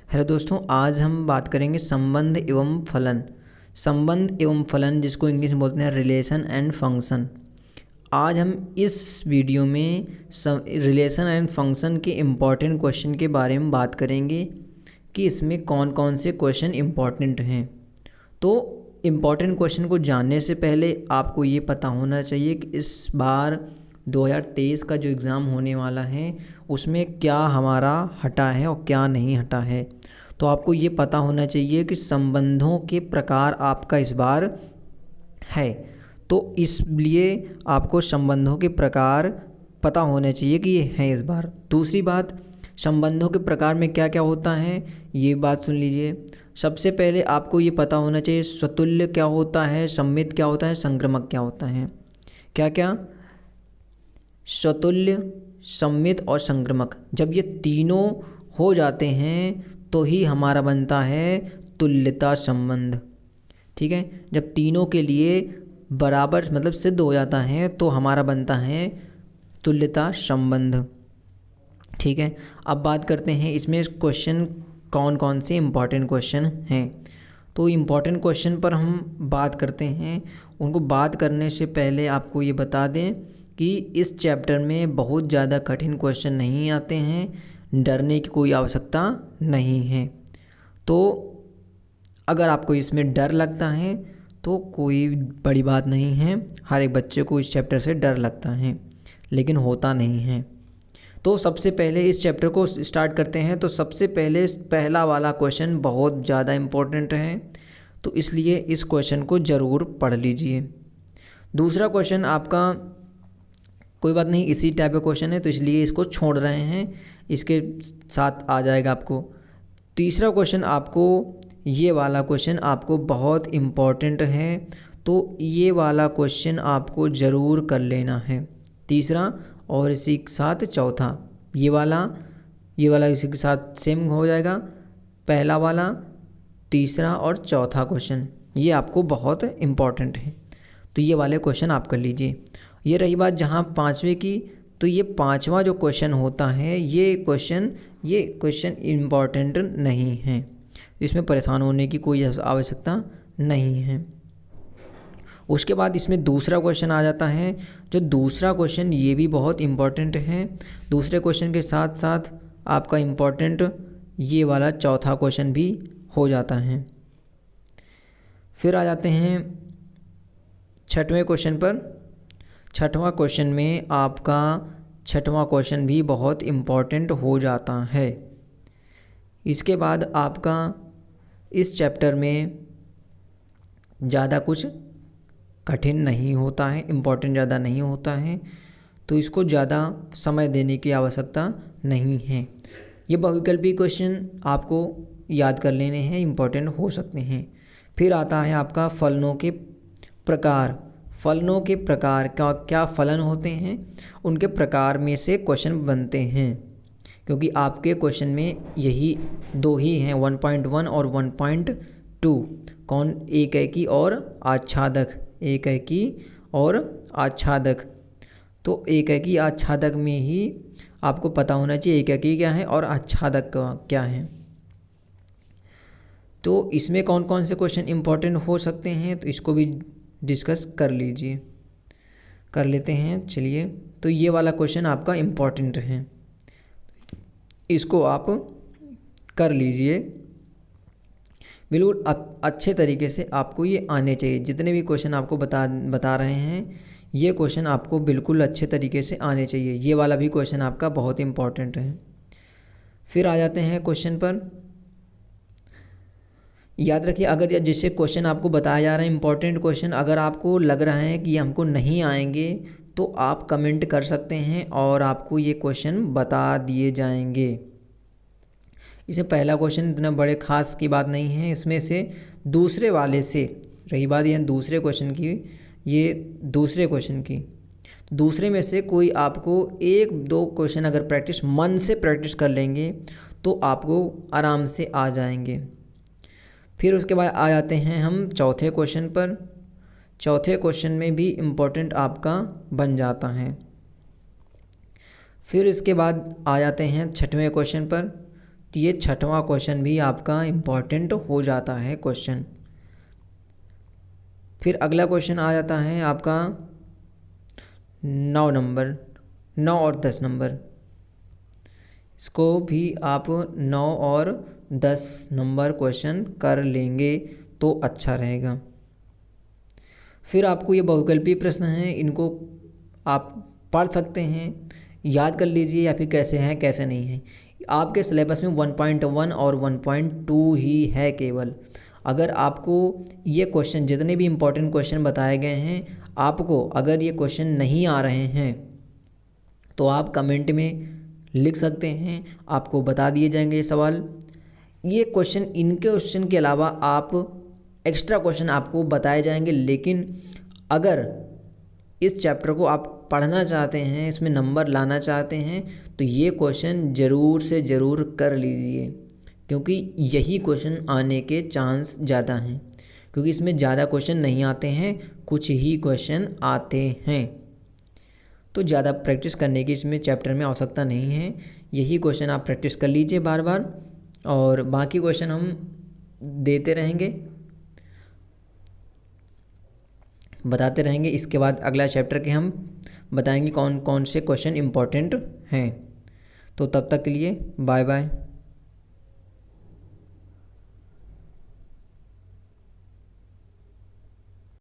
Hello दोस्तों, आज हम बात करेंगे संबंध एवं फलन। संबंध एवं फलन, जिसको इंग्लिश में बोलते हैं रिलेशन एंड फंक्शन। आज हम इस वीडियो में रिलेशन एंड फंक्शन के इम्पॉर्टेंट क्वेश्चन के बारे में बात करेंगे कि इसमें कौन कौन से क्वेश्चन इम्पॉर्टेंट हैं। तो इम्पॉर्टेंट क्वेश्चन को जानने से पहले आपको ये पता होना चाहिए कि इस बार 2023 का जो एग्ज़ाम होने वाला है उसमें क्या हमारा हटा है और क्या नहीं हटा है। तो आपको ये पता होना चाहिए कि संबंधों के प्रकार आपका इस बार है, तो इसलिए आपको संबंधों के प्रकार पता होने चाहिए कि ये हैं इस बार। दूसरी बात, संबंधों के प्रकार में क्या क्या होता है ये बात सुन लीजिए। सबसे पहले आपको ये पता होना चाहिए स्वतुल्य क्या होता है, सम्मित क्या होता है, संक्रामक क्या होता है। क्या क्या? स्वतुल्य, सम्मित और संक्रामक। जब ये तीनों हो जाते हैं तो ही हमारा बनता है तुल्यता संबंध। ठीक है, जब तीनों के लिए बराबर मतलब सिद्ध हो जाता है तो हमारा बनता है तुल्यता संबंध। ठीक है, अब बात करते हैं इसमें क्वेश्चन कौन कौन से इम्पॉर्टेंट क्वेश्चन हैं। तो इम्पॉर्टेंट क्वेश्चन पर हम बात करते हैं। उनको बात करने से पहले आपको ये बता दें कि इस चैप्टर में बहुत ज़्यादा कठिन क्वेश्चन नहीं आते हैं, डरने की कोई आवश्यकता नहीं है। तो अगर आपको इसमें डर लगता है तो कोई बड़ी बात नहीं है, हर एक बच्चे को इस चैप्टर से डर लगता है लेकिन होता नहीं है। तो सबसे पहले इस चैप्टर को स्टार्ट करते हैं। तो सबसे पहले पहला वाला क्वेश्चन बहुत ज़्यादा इम्पोर्टेंट है, तो इसलिए इस क्वेश्चन को ज़रूर पढ़ लीजिए। दूसरा क्वेश्चन आपका कोई बात नहीं, इसी टाइप का क्वेश्चन है तो इसलिए इसको छोड़ रहे हैं, इसके साथ आ जाएगा आपको। तीसरा क्वेश्चन आपको, ये वाला क्वेश्चन आपको बहुत इम्पॉर्टेंट है, तो ये वाला क्वेश्चन आपको ज़रूर कर लेना है। तीसरा और इसी के साथ चौथा, ये वाला इसी के साथ सेम हो जाएगा। पहला वाला, तीसरा और चौथा क्वेश्चन ये आपको बहुत इम्पॉर्टेंट है, तो ये वाले क्वेश्चन आप कर लीजिए। ये रही बात जहाँ पाँचवें की, तो ये पांचवा जो क्वेश्चन होता है ये क्वेश्चन इम्पॉर्टेंट नहीं है, इसमें परेशान होने की कोई आवश्यकता नहीं है। उसके बाद इसमें दूसरा क्वेश्चन आ जाता है। जो दूसरा क्वेश्चन ये भी बहुत इम्पॉर्टेंट है। दूसरे क्वेश्चन के साथ साथ आपका इम्पॉर्टेंट ये वाला चौथा क्वेश्चन भी हो जाता है। फिर आ जाते हैं छठवें क्वेश्चन पर। छठवां क्वेश्चन में आपका छठवां क्वेश्चन भी बहुत इम्पॉर्टेंट हो जाता है। इसके बाद आपका इस चैप्टर में ज़्यादा कुछ कठिन नहीं होता है, इम्पॉर्टेंट ज़्यादा नहीं होता है, तो इसको ज़्यादा समय देने की आवश्यकता नहीं है। ये बहुविकल्पी क्वेश्चन आपको याद कर लेने हैं, इम्पॉर्टेंट हो सकते हैं। फिर आता है आपका फलनों के प्रकार। फलनों के प्रकार क्या फलन होते हैं, उनके प्रकार में से क्वेश्चन बनते हैं, क्योंकि आपके क्वेश्चन में यही दो ही हैं, 1.1 और 1.2। कौन? एकैकी और आच्छादक। एकैकी और आच्छादक। तो एकैकी आच्छादक में ही आपको पता होना चाहिए एकैकी क्या है और आच्छादक क्या है। तो इसमें कौन कौन से क्वेश्चन इम्पॉर्टेंट हो सकते हैं, तो इसको भी डिस्कस कर लीजिए, कर लेते हैं। चलिए, तो ये वाला क्वेश्चन आपका इम्पॉर्टेंट है, इसको आप कर लीजिए बिल्कुल अच्छे तरीके से। आपको ये आने चाहिए, जितने भी क्वेश्चन आपको बता रहे हैं ये क्वेश्चन आपको बिल्कुल अच्छे तरीके से आने चाहिए। ये वाला भी क्वेश्चन आपका बहुत इम्पॉर्टेंट है। फिर आ जाते हैं क्वेश्चन पर। याद रखिए, अगर जैसे क्वेश्चन आपको बताया जा रहा है इम्पॉर्टेंट क्वेश्चन, अगर आपको लग रहा है कि ये हमको नहीं आएंगे तो आप कमेंट कर सकते हैं और आपको ये क्वेश्चन बता दिए जाएंगे। इसमें पहला क्वेश्चन इतना बड़े खास की बात नहीं है, इसमें से दूसरे वाले से रही बात, ये दूसरे क्वेश्चन की, ये दूसरे क्वेश्चन की, दूसरे में से कोई आपको एक दो क्वेश्चन अगर मन से प्रैक्टिस कर लेंगे तो आपको आराम से आ जाएंगे। फिर उसके बाद आ जाते हैं हम चौथे क्वेश्चन पर। चौथे क्वेश्चन में भी इम्पोर्टेंट आपका बन जाता है। फिर इसके बाद आ जाते हैं छठवें क्वेश्चन पर। तो ये 6वां क्वेश्चन भी आपका इम्पॉर्टेंट हो जाता है क्वेश्चन। फिर अगला क्वेश्चन आ जाता है आपका 9 नंबर, 9 और 10 नंबर। इसको भी आप 9 और 10 नंबर क्वेश्चन कर लेंगे तो अच्छा रहेगा। फिर आपको ये बहुविकल्पीय प्रश्न हैं, इनको आप पढ़ सकते हैं, याद कर लीजिए, या फिर कैसे हैं कैसे नहीं हैं। आपके सिलेबस में 1.1 और 1.2 ही है केवल। अगर आपको ये क्वेश्चन, जितने भी इम्पोर्टेंट क्वेश्चन बताए गए हैं, आपको अगर ये क्वेश्चन नहीं आ रहे हैं तो आप कमेंट में लिख सकते हैं, आपको बता दिए जाएंगे ये सवाल। ये क्वेश्चन, इनके क्वेश्चन के अलावा आप एक्स्ट्रा क्वेश्चन आपको बताए जाएंगे। लेकिन अगर इस चैप्टर को आप पढ़ना चाहते हैं, इसमें नंबर लाना चाहते हैं, तो ये क्वेश्चन ज़रूर से ज़रूर कर लीजिए, क्योंकि यही क्वेश्चन आने के चांस ज़्यादा हैं। क्योंकि इसमें ज़्यादा क्वेश्चन नहीं आते हैं, कुछ ही क्वेश्चन आते हैं। तो ज़्यादा प्रैक्टिस करने की इसमें चैप्टर में आवश्यकता नहीं है। यही क्वेश्चन आप प्रैक्टिस कर लीजिए बार बार, और बाकी क्वेश्चन हम देते रहेंगे, बताते रहेंगे। इसके बाद अगला चैप्टर के हम बताएंगे कौन कौन से क्वेश्चन इम्पोर्टेंट हैं। तो तब तक के लिए बाय बाय।